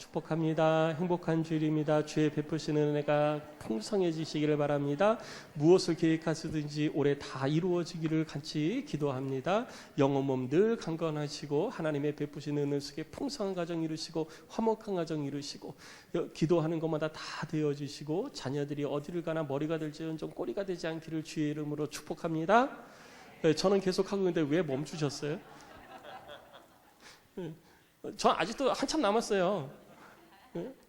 축복합니다. 행복한 주일입니다. 주의 베푸시는 은혜가 풍성해지시기를 바랍니다. 무엇을 계획하시든지 올해 다 이루어지기를 같이 기도합니다. 영혼 몸 늘 강건하시고 하나님의 베푸시는 은혜 속에 풍성한 가정 이루시고 화목한 가정 이루시고 기도하는 것마다 다 되어지시고 자녀들이 어디를 가나 머리가 될지언정 꼬리가 되지 않기를 주의 이름으로 축복합니다. 저는 계속 하고 있는데 왜 멈추셨어요? 저 아직도 한참 남았어요.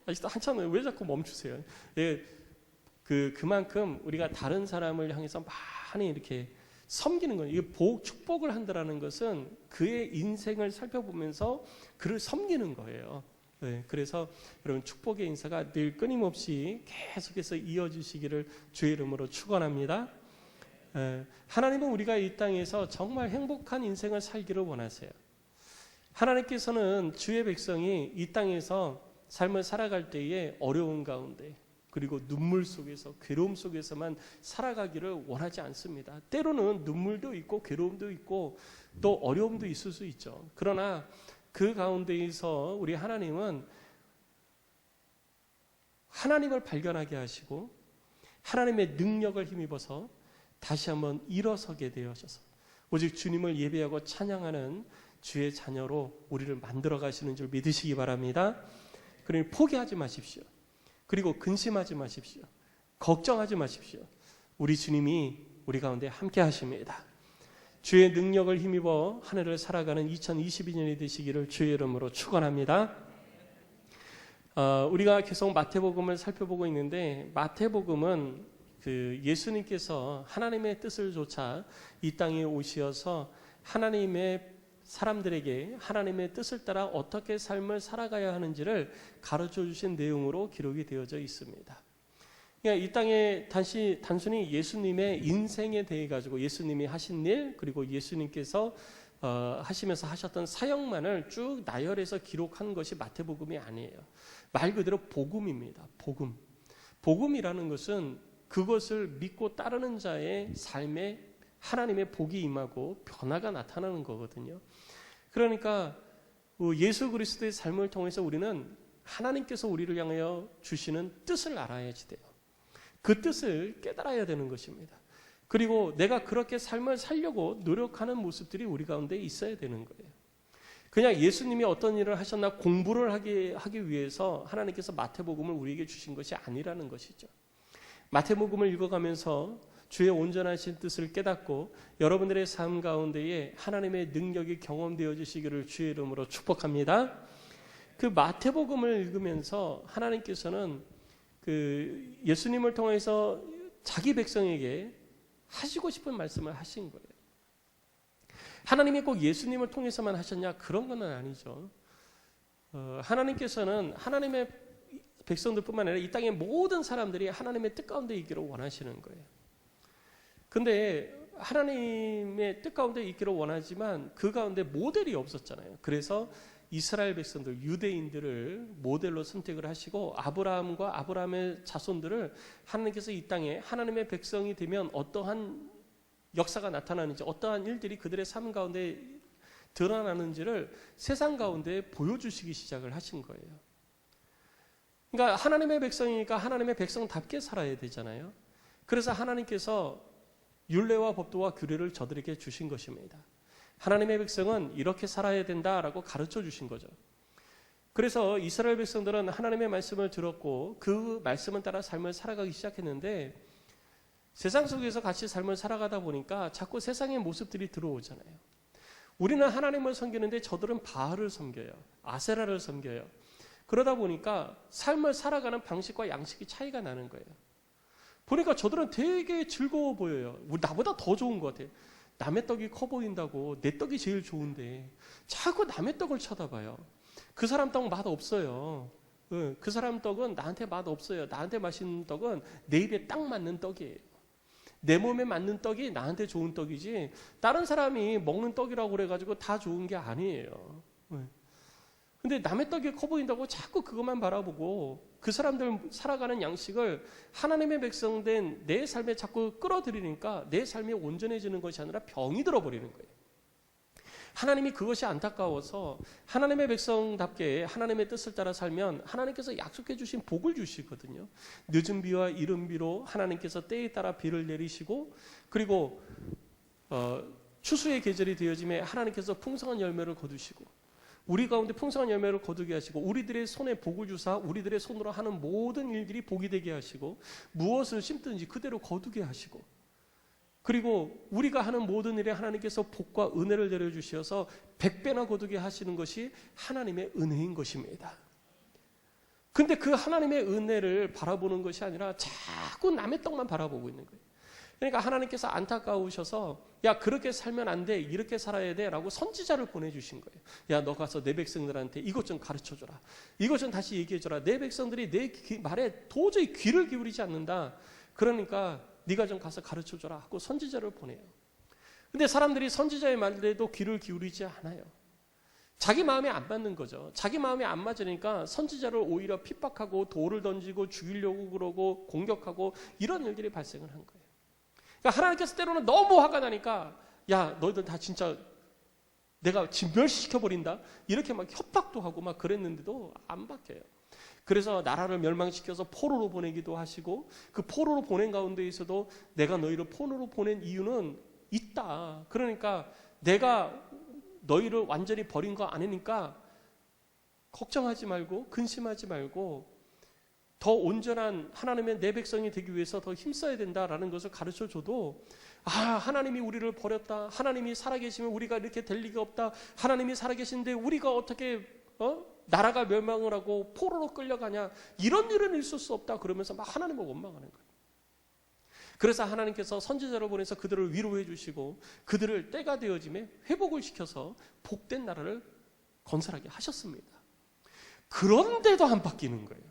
아직도 한참, 왜 자꾸 멈추세요? 그만큼 우리가 다른 사람을 향해서 많이 이렇게 섬기는 거예요. 이게 축복을 한다라는 것은 그의 인생을 살펴보면서 그를 섬기는 거예요. 그래서 여러분 축복의 인사가 늘 끊임없이 계속해서 이어지시기를 주의 이름으로 축원합니다. 하나님은 우리가 이 땅에서 정말 행복한 인생을 살기를 원하세요. 하나님께서는 주의 백성이 이 땅에서 삶을 살아갈 때에 어려운 가운데 그리고 눈물 속에서 괴로움 속에서만 살아가기를 원하지 않습니다. 때로는 눈물도 있고 괴로움도 있고 또 어려움도 있을 수 있죠. 그러나 그 가운데에서 우리 하나님은 하나님을 발견하게 하시고 하나님의 능력을 힘입어서 다시 한번 일어서게 되어져서 오직 주님을 예배하고 찬양하는 주의 자녀로 우리를 만들어 가시는 줄 믿으시기 바랍니다. 그러니 포기하지 마십시오. 그리고 근심하지 마십시오. 걱정하지 마십시오. 우리 주님이 우리 가운데 함께 하십니다. 주의 능력을 힘입어 한 해를 살아가는 2022년이 되시기를 주의 이름으로 축원합니다. 우리가 계속 마태복음을 살펴보고 있는데 마태복음은 예수님께서 하나님의 뜻을 좇아 이 땅에 오셔서 하나님의 사람들에게 하나님의 뜻을 따라 어떻게 삶을 살아가야 하는지를 가르쳐 주신 내용으로 기록이 되어져 있습니다. 그러니까 이 땅에 단순히 예수님의 인생에 대해 가지고 예수님이 하신 일 그리고 예수님께서 하시면서 하셨던 사역만을 쭉 나열해서 기록한 것이 마태복음이 아니에요. 말 그대로 복음입니다. 복음이라는 것은 그것을 믿고 따르는 자의 삶에 하나님의 복이 임하고 변화가 나타나는 거거든요. 그러니까 예수 그리스도의 삶을 통해서 우리는 하나님께서 우리를 향하여 주시는 뜻을 알아야지 돼요. 그 뜻을 깨달아야 되는 것입니다. 그리고 내가 그렇게 삶을 살려고 노력하는 모습들이 우리 가운데 있어야 되는 거예요. 그냥 예수님이 어떤 일을 하셨나 공부를 하기 위해서 하나님께서 마태복음을 우리에게 주신 것이 아니라는 것이죠. 마태복음을 읽어가면서 주의 온전하신 뜻을 깨닫고 여러분들의 삶 가운데에 하나님의 능력이 경험되어 주시기를 주의 이름으로 축복합니다. 그 마태복음을 읽으면서 하나님께서는 예수님을 통해서 자기 백성에게 하시고 싶은 말씀을 하신 거예요. 하나님이 꼭 예수님을 통해서만 하셨냐? 그런 건 아니죠. 하나님께서는 하나님의 백성들뿐만 아니라 이 땅의 모든 사람들이 하나님의 뜻 가운데 있기를 원하시는 거예요. 근데 하나님의 뜻 가운데 있기를 원하지만 그 가운데 모델이 없었잖아요. 그래서 이스라엘 백성들, 유대인들을 모델로 선택을 하시고 아브라함의 자손들을 하나님께서 이 땅에 하나님의 백성이 되면 어떠한 역사가 나타나는지 어떠한 일들이 그들의 삶 가운데 드러나는지를 세상 가운데 보여주시기 시작을 하신 거예요. 그러니까 하나님의 백성이니까 하나님의 백성답게 살아야 되잖아요. 그래서 하나님께서 율례와 법도와 규례를 저들에게 주신 것입니다. 하나님의 백성은 이렇게 살아야 된다라고 가르쳐 주신 거죠. 그래서 이스라엘 백성들은 하나님의 말씀을 들었고 그 말씀을 따라 삶을 살아가기 시작했는데 세상 속에서 같이 삶을 살아가다 보니까 자꾸 세상의 모습들이 들어오잖아요. 우리는 하나님을 섬기는데 저들은 바알을 섬겨요. 아세라를 섬겨요. 그러다 보니까 삶을 살아가는 방식과 양식이 차이가 나는 거예요. 보니까 저들은 되게 즐거워 보여요. 나보다 더 좋은 것 같아요. 남의 떡이 커 보인다고 내 떡이 제일 좋은데 자꾸 남의 떡을 쳐다봐요. 그 사람 떡 맛 없어요. 그 사람 떡은 나한테 맛 없어요. 나한테 맛있는 떡은 내 입에 딱 맞는 떡이에요. 내 몸에 맞는 떡이 나한테 좋은 떡이지 다른 사람이 먹는 떡이라고 그래가지고 다 좋은 게 아니에요. 근데 남의 떡이 커 보인다고 자꾸 그것만 바라보고 그 사람들 살아가는 양식을 하나님의 백성된 내 삶에 자꾸 끌어들이니까 내 삶이 온전해지는 것이 아니라 병이 들어버리는 거예요. 하나님이 그것이 안타까워서 하나님의 백성답게 하나님의 뜻을 따라 살면 하나님께서 약속해 주신 복을 주시거든요. 늦은 비와 이른 비로 하나님께서 때에 따라 비를 내리시고, 그리고 추수의 계절이 되어짐에 하나님께서 풍성한 열매를 거두시고, 우리 가운데 풍성한 열매를 거두게 하시고, 우리들의 손에 복을 주사 우리들의 손으로 하는 모든 일들이 복이 되게 하시고, 무엇을 심든지 그대로 거두게 하시고, 그리고 우리가 하는 모든 일에 하나님께서 복과 은혜를 내려주셔서 100배나 거두게 하시는 것이 하나님의 은혜인 것입니다. 근데 그 하나님의 은혜를 바라보는 것이 아니라 자꾸 남의 떡만 바라보고 있는 거예요. 그러니까 하나님께서 안타까우셔서 야, 그렇게 살면 안 돼, 이렇게 살아야 돼 라고 선지자를 보내주신 거예요. 야, 너 가서 내 백성들한테 이것 좀 가르쳐줘라, 이것 좀 다시 얘기해줘라. 내 백성들이 내 말에 도저히 귀를 기울이지 않는다. 그러니까 네가 좀 가서 가르쳐줘라 하고 선지자를 보내요. 근데 사람들이 선지자의 말에도 귀를 기울이지 않아요. 자기 마음에 안 맞는 거죠. 자기 마음에 안 맞으니까 선지자를 오히려 핍박하고 돌을 던지고 죽이려고 그러고 공격하고 이런 일들이 발생을 한 거예요. 그러니까 하나님께서 때로는 너무 화가 나니까 야, 너희들 다 진짜 내가 진멸시켜버린다 이렇게 막 협박도 하고 막 그랬는데도 안 바뀌어요. 그래서 나라를 멸망시켜서 포로로 보내기도 하시고, 그 포로로 보낸 가운데에서도 내가 너희를 포로로 보낸 이유는 있다. 그러니까 내가 너희를 완전히 버린 거 아니니까 걱정하지 말고 근심하지 말고 더 온전한 하나님의 내 백성이 되기 위해서 더 힘써야 된다라는 것을 가르쳐줘도, 아, 하나님이 우리를 버렸다, 하나님이 살아계시면 우리가 이렇게 될 리가 없다, 하나님이 살아계신데 우리가 어떻게 나라가 멸망을 하고 포로로 끌려가냐, 이런 일은 있을 수 없다 그러면서 막 하나님을 원망하는 거예요. 그래서 하나님께서 선지자를 보내서 그들을 위로해 주시고 그들을 때가 되어짐에 회복을 시켜서 복된 나라를 건설하게 하셨습니다. 그런데도 안 바뀌는 거예요.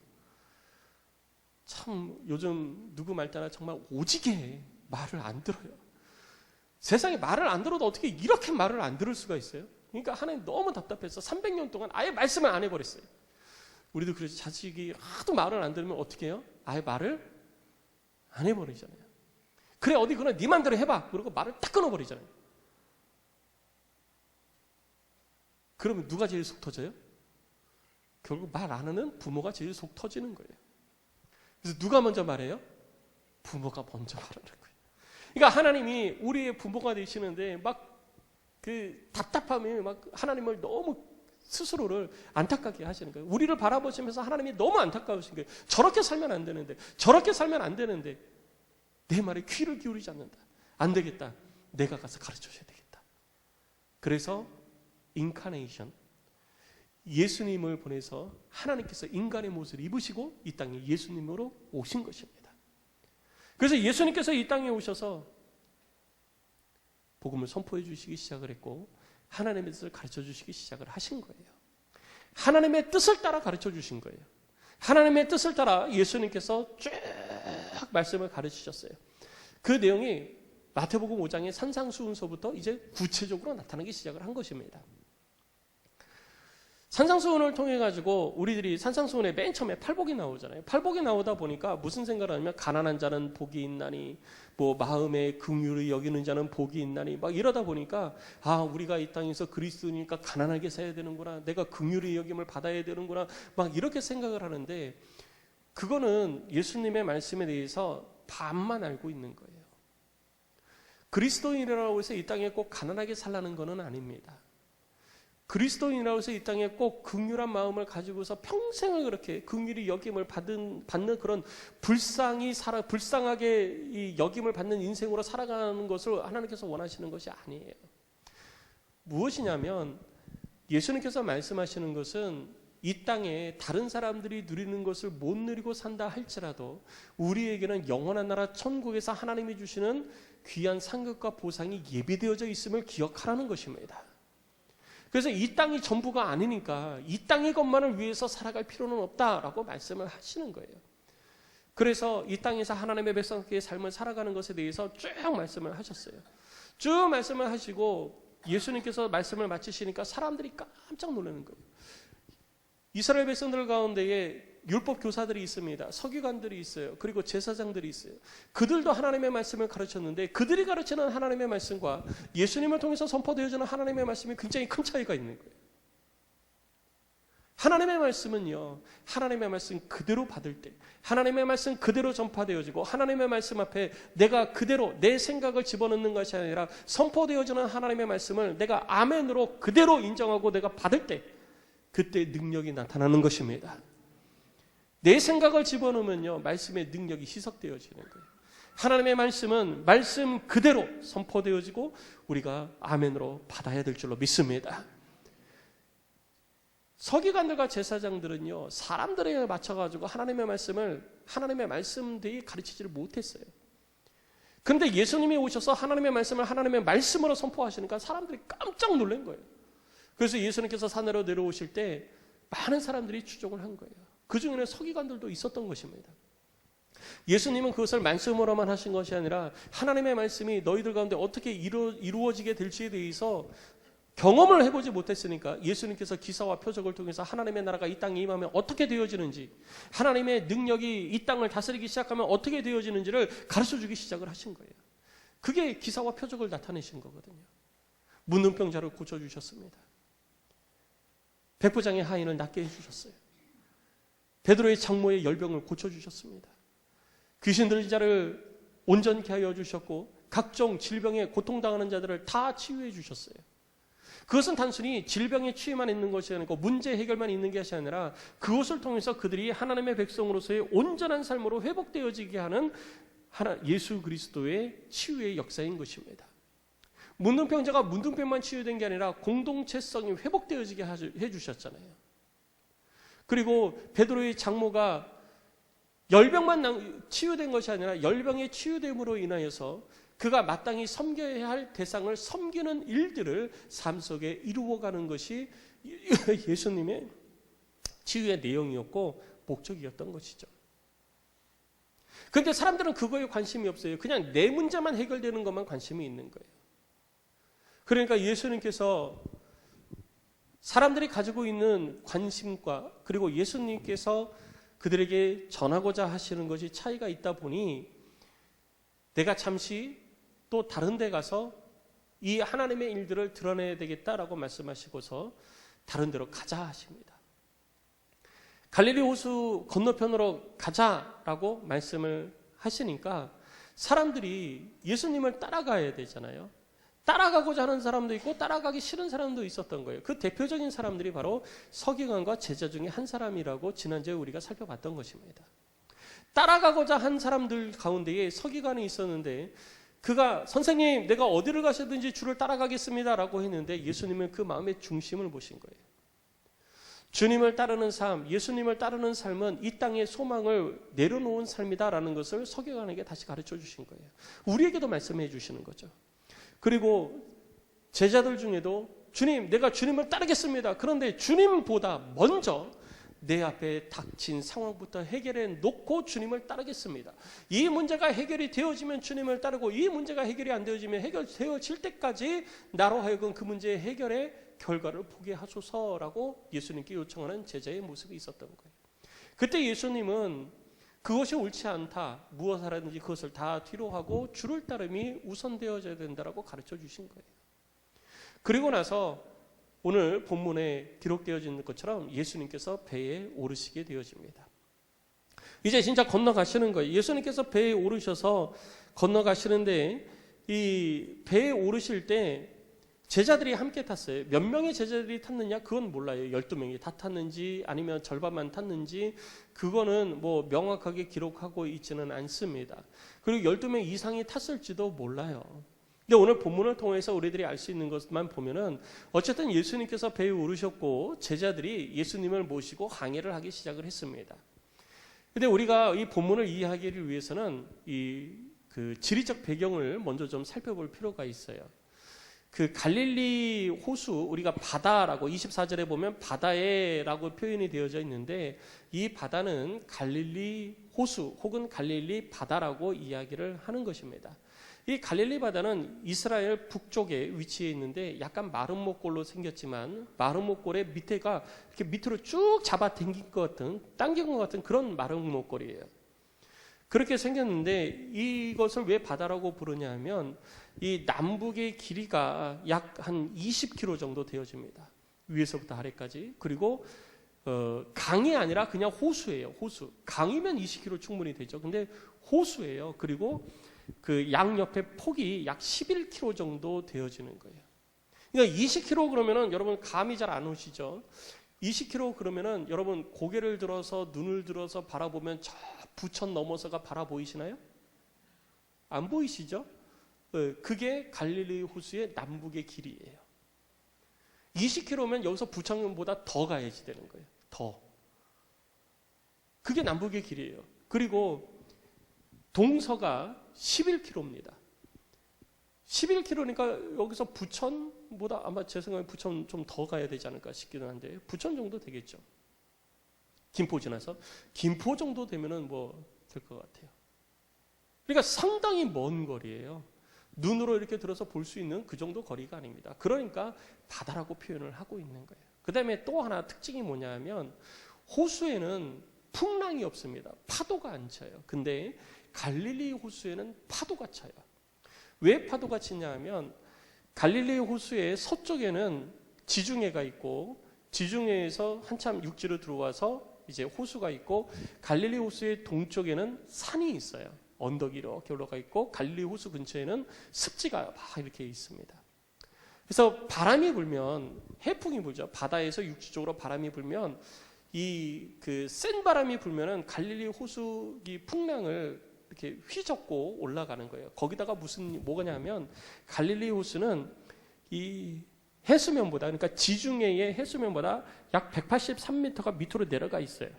참 요즘 누구 말 따라 정말 오지게 말을 안 들어요. 세상에 말을 안 들어도 어떻게 이렇게 말을 안 들을 수가 있어요? 그러니까 하나님 너무 답답해서 300년 동안 아예 말씀을 안 해버렸어요. 우리도 그래서 자식이 하도 말을 안 들으면 어떻게 해요? 아예 말을 안 해버리잖아요. 그래, 어디 그냥 네 맘대로 해봐 그러고 말을 딱 끊어버리잖아요. 그러면 누가 제일 속 터져요? 결국 말 안 하는 부모가 제일 속 터지는 거예요. 그래서 누가 먼저 말해요? 부모가 먼저 말하는 거예요. 그러니까 하나님이 우리의 부모가 되시는데 막 그 답답함이 막 하나님을 너무 스스로를 안타깝게 하시는 거예요. 우리를 바라보시면서 하나님이 너무 안타까우신 거예요. 저렇게 살면 안 되는데, 저렇게 살면 안 되는데 내 말에 귀를 기울이지 않는다. 안 되겠다. 내가 가서 가르쳐줘야 되겠다. 그래서 인카네이션, 예수님을 보내서 하나님께서 인간의 모습을 입으시고 이 땅에 예수님으로 오신 것입니다. 그래서 예수님께서 이 땅에 오셔서 복음을 선포해 주시기 시작을 했고 하나님의 뜻을 가르쳐 주시기 시작을 하신 거예요. 하나님의 뜻을 따라 가르쳐 주신 거예요. 하나님의 뜻을 따라 예수님께서 쭉 말씀을 가르치셨어요. 그 내용이 마태복음 5장의 산상수훈서부터 이제 구체적으로 나타나기 시작을 한 것입니다. 산상수훈을 통해 가지고 우리들이 산상수훈에 맨 처음에 팔복이 나오잖아요. 팔복이 나오다 보니까 무슨 생각을 하냐면 가난한 자는 복이 있나니, 뭐 마음에 긍휼히 여기는 자는 복이 있나니, 막 이러다 보니까 아, 우리가 이 땅에서 그리스도니까 가난하게 살아야 되는구나, 내가 긍휼히 여김을 받아야 되는구나, 막 이렇게 생각을 하는데 그거는 예수님의 말씀에 대해서 반만 알고 있는 거예요. 그리스도인이라고 해서 이 땅에 꼭 가난하게 살라는 것은 아닙니다. 그리스도인이라고 해서 이 땅에 꼭 긍휼한 마음을 가지고서 평생을 그렇게 긍휼히 여김을 받는 그런 불쌍하게 이 여김을 받는 인생으로 살아가는 것을 하나님께서 원하시는 것이 아니에요. 무엇이냐면 예수님께서 말씀하시는 것은 이 땅에 다른 사람들이 누리는 것을 못 누리고 산다 할지라도 우리에게는 영원한 나라 천국에서 하나님이 주시는 귀한 상급과 보상이 예비되어져 있음을 기억하라는 것입니다. 그래서 이 땅이 전부가 아니니까 이 땅의 것만을 위해서 살아갈 필요는 없다라고 말씀을 하시는 거예요. 그래서 이 땅에서 하나님의 백성의 삶을 살아가는 것에 대해서 쭉 말씀을 하셨어요. 쭉 말씀을 하시고 예수님께서 말씀을 마치시니까 사람들이 깜짝 놀라는 거예요. 이스라엘 백성들 가운데에 율법 교사들이 있습니다. 서기관들이 있어요. 그리고 제사장들이 있어요. 그들도 하나님의 말씀을 가르쳤는데 그들이 가르치는 하나님의 말씀과 예수님을 통해서 선포되어지는 하나님의 말씀이 굉장히 큰 차이가 있는 거예요. 하나님의 말씀은요, 하나님의 말씀 그대로 받을 때, 하나님의 말씀 그대로 전파되어지고 하나님의 말씀 앞에 내가 그대로 내 생각을 집어넣는 것이 아니라 선포되어지는 하나님의 말씀을 내가 아멘으로 그대로 인정하고 내가 받을 때 그때 능력이 나타나는 것입니다. 내 생각을 집어넣으면요, 말씀의 능력이 희석되어지는 거예요. 하나님의 말씀은 말씀 그대로 선포되어지고 우리가 아멘으로 받아야 될 줄로 믿습니다. 서기관들과 제사장들은요, 사람들에 맞춰가지고 하나님의 말씀들이 가르치지를 못했어요. 그런데 예수님이 오셔서 하나님의 말씀을 하나님의 말씀으로 선포하시니까 사람들이 깜짝 놀란 거예요. 그래서 예수님께서 산으로 내려오실 때 많은 사람들이 추종을 한 거예요. 그 중에는 서기관들도 있었던 것입니다. 예수님은 그것을 말씀으로만 하신 것이 아니라 하나님의 말씀이 너희들 가운데 어떻게 이루어지게 될지에 대해서 경험을 해보지 못했으니까 예수님께서 기사와 표적을 통해서 하나님의 나라가 이 땅에 임하면 어떻게 되어지는지, 하나님의 능력이 이 땅을 다스리기 시작하면 어떻게 되어지는지를 가르쳐주기 시작을 하신 거예요. 그게 기사와 표적을 나타내신 거거든요. 문둥병자를 고쳐주셨습니다. 백부장의 하인을 낫게 해주셨어요. 베드로의 장모의 열병을 고쳐주셨습니다. 귀신 들린 자를 온전케 하여 주셨고 각종 질병에 고통당하는 자들을 다 치유해 주셨어요. 그것은 단순히 질병에 치유만 있는 것이 아니고 문제 해결만 있는 것이 아니라 그것을 통해서 그들이 하나님의 백성으로서의 온전한 삶으로 회복되어지게 하는 예수 그리스도의 치유의 역사인 것입니다. 문둥병자가 문둥병만 치유된 게 아니라 공동체성이 회복되어지게 해주셨잖아요. 그리고 베드로의 장모가 열병만 치유된 것이 아니라 열병의 치유됨으로 인하여서 그가 마땅히 섬겨야 할 대상을 섬기는 일들을 삶 속에 이루어가는 것이 예수님의 치유의 내용이었고 목적이었던 것이죠. 그런데 사람들은 그거에 관심이 없어요. 그냥 내 문제만 해결되는 것만 관심이 있는 거예요. 그러니까 예수님께서 사람들이 가지고 있는 관심과 그리고 예수님께서 그들에게 전하고자 하시는 것이 차이가 있다 보니 내가 잠시 또 다른 데 가서 이 하나님의 일들을 드러내야 되겠다라고 말씀하시고서 다른 데로 가자 하십니다. 갈릴리 호수 건너편으로 가자라고 말씀을 하시니까 사람들이 예수님을 따라가야 되잖아요. 따라가고자 하는 사람도 있고 따라가기 싫은 사람도 있었던 거예요. 그 대표적인 사람들이 바로 서기관과 제자 중에 한 사람이라고 지난주에 우리가 살펴봤던 것입니다. 따라가고자 한 사람들 가운데에 서기관이 있었는데 그가 선생님 내가 어디를 가시든지 주를 따라가겠습니다 라고 했는데 예수님은 그 마음의 중심을 보신 거예요. 주님을 따르는 삶, 예수님을 따르는 삶은 이 땅의 소망을 내려놓은 삶이다라는 것을 서기관에게 다시 가르쳐 주신 거예요. 우리에게도 말씀해 주시는 거죠. 그리고 제자들 중에도 주님, 내가 주님을 따르겠습니다. 그런데 주님보다 먼저 내 앞에 닥친 상황부터 해결해 놓고 주님을 따르겠습니다. 이 문제가 해결이 되어지면 주님을 따르고 이 문제가 해결이 안 되어지면 해결되어질 때까지 나로 하여금 그 문제의 해결의 결과를 보게 하소서라고 예수님께 요청하는 제자의 모습이 있었던 거예요. 그때 예수님은 그것이 옳지 않다. 무엇을 하든지 그것을 다 뒤로 하고 주를 따름이 우선되어져야 된다라고 가르쳐 주신 거예요. 그리고 나서 오늘 본문에 기록되어진 것처럼 예수님께서 배에 오르시게 되어집니다. 이제 진짜 건너가시는 거예요. 예수님께서 배에 오르셔서 건너가시는데 이 배에 오르실 때 제자들이 함께 탔어요. 몇 명의 제자들이 탔느냐? 그건 몰라요. 12명이 다 탔는지 아니면 절반만 탔는지 그거는 뭐 명확하게 기록하고 있지는 않습니다. 그리고 12명 이상이 탔을지도 몰라요. 근데 오늘 본문을 통해서 우리들이 알 수 있는 것만 보면은 어쨌든 예수님께서 배에 오르셨고 제자들이 예수님을 모시고 항해를 하기 시작을 했습니다. 근데 우리가 이 본문을 이해하기를 위해서는 그 지리적 배경을 먼저 좀 살펴볼 필요가 있어요. 그 갈릴리 호수, 우리가 바다라고 24절에 보면 바다에라고 표현이 되어져 있는데 이 바다는 갈릴리 호수 혹은 갈릴리 바다라고 이야기를 하는 것입니다. 이 갈릴리 바다는 이스라엘 북쪽에 위치해 있는데 약간 마른 목골로 생겼지만 마른 목골의 밑에가 이렇게 밑으로 쭉 잡아 당긴 것 같은, 당긴 것 같은 그런 마른 목골이에요. 그렇게 생겼는데 이것을 왜 바다라고 부르냐 하면 이 남북의 길이가 약 한 20km 정도 되어집니다. 위에서부터 아래까지. 그리고 강이 아니라 그냥 호수예요. 호수. 강이면 20km 충분히 되죠. 근데 호수예요. 그리고 그 양옆에 폭이 약 11km 정도 되어지는 거예요. 그러니까 20km 그러면은 여러분 감이 잘 안 오시죠? 20km 그러면은 여러분 고개를 들어서 눈을 들어서 바라보면 저 부천 넘어서가 바라 보이시나요? 안 보이시죠? 그게 갈릴리 호수의 남북의 길이에요. 20km면 여기서 부천보다 더 가야지 되는 거예요. 더. 그게 남북의 길이에요. 그리고 동서가 11km입니다. 11km니까 여기서 부천보다 아마 제 생각에 부천 좀 더 가야 되지 않을까 싶기는 한데 부천 정도 되겠죠. 김포 지나서 김포 정도 되면은 뭐 될 것 같아요. 그러니까 상당히 먼 거리예요. 눈으로 이렇게 들어서 볼 수 있는 그 정도 거리가 아닙니다. 그러니까 바다라고 표현을 하고 있는 거예요. 그 다음에 또 하나 특징이 뭐냐면 호수에는 풍랑이 없습니다. 파도가 안 쳐요. 근데 갈릴리 호수에는 파도가 쳐요. 왜 파도가 치냐 하면 갈릴리 호수의 서쪽에는 지중해가 있고 지중해에서 한참 육지로 들어와서 이제 호수가 있고 갈릴리 호수의 동쪽에는 산이 있어요. 언덕이 이렇게 올라가 있고 갈릴리 호수 근처에는 습지가 막 이렇게 있습니다. 그래서 바람이 불면 해풍이 불죠. 바다에서 육지 쪽으로 바람이 불면 이 그 센 바람이 불면은 갈릴리 호수 이 풍랑을 이렇게 휘젓고 올라가는 거예요. 거기다가 뭐가냐면 갈릴리 호수는 이 해수면보다 그러니까 지중해의 해수면보다 약 183m가 밑으로 내려가 있어요.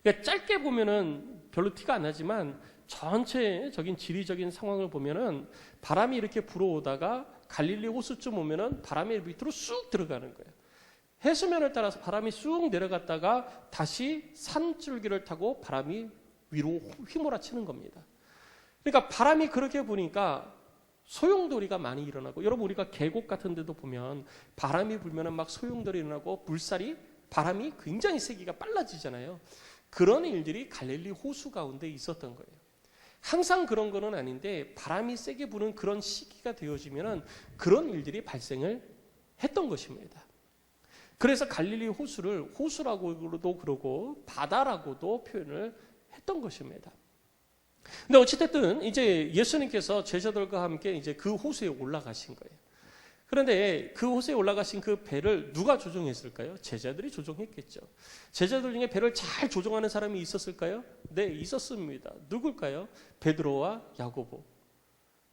그러니까 짧게 보면은 별로 티가 안 나지만 전체적인 지리적인 상황을 보면은 바람이 이렇게 불어오다가 갈릴리 호수쯤 오면은 바람이 밑으로 쑥 들어가는 거예요. 해수면을 따라서 바람이 쑥 내려갔다가 다시 산줄기를 타고 바람이 위로 휘몰아치는 겁니다. 그러니까 바람이 그렇게 부니까 소용돌이가 많이 일어나고 여러분 우리가 계곡 같은 데도 보면 바람이 불면은 막 소용돌이 일어나고 물살이 바람이 굉장히 세기가 빨라지잖아요. 그런 일들이 갈릴리 호수 가운데 있었던 거예요. 항상 그런 거는 아닌데 바람이 세게 부는 그런 시기가 되어지면은 그런 일들이 발생을 했던 것입니다. 그래서 갈릴리 호수를 호수라고도 그러고 바다라고도 표현을 했던 것입니다. 근데 어찌됐든 이제 예수님께서 제자들과 함께 이제 그 호수에 올라가신 거예요. 그런데 그 호수에 올라가신 그 배를 누가 조종했을까요? 제자들이 조종했겠죠. 제자들 중에 배를 잘 조종하는 사람이 있었을까요? 네, 있었습니다. 누굴까요? 베드로와 야고보